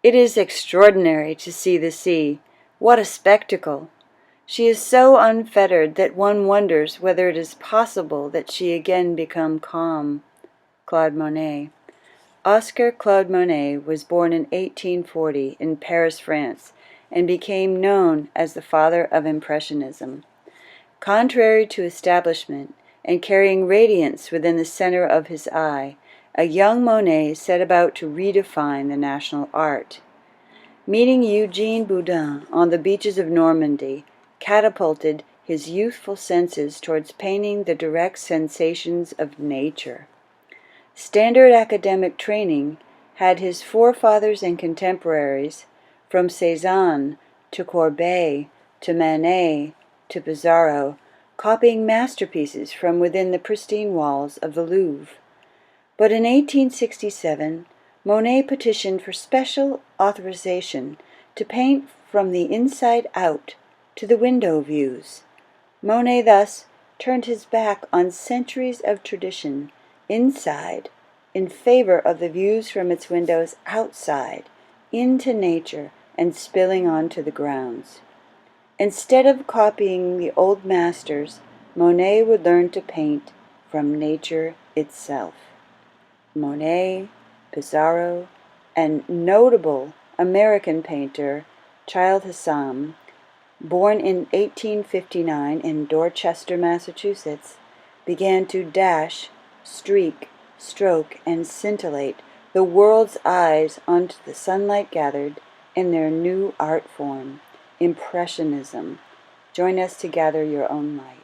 It is extraordinary to see the sea. What a spectacle! She is so unfettered that one wonders whether it is possible that she again become calm. Claude Monet. Oscar Claude Monet was born in 1840 in Paris, France, and became known as the father of Impressionism. Contrary to establishment, and carrying radiance within the center of his eye, a young Monet set about to redefine the national art. Meeting Eugene Boudin on the beaches of Normandy catapulted his youthful senses towards painting the direct sensations of nature. Standard academic training had his forefathers and contemporaries, from Cézanne to Courbet to Manet to Pissarro, copying masterpieces from within the pristine walls of the Louvre. But in 1867, Monet petitioned for special authorization to paint from the inside out to the window views. Monet thus turned his back on centuries of tradition inside in favor of the views from its windows outside, into nature and spilling onto the grounds. Instead of copying the old masters, Monet would learn to paint from nature itself. Monet, Pissarro, and notable American painter Childe Hassam, born in 1859 in Dorchester, Massachusetts, began to dash, streak, stroke, and scintillate the world's eyes onto the sunlight gathered in their new art form, Impressionism. Join us to gather your own light.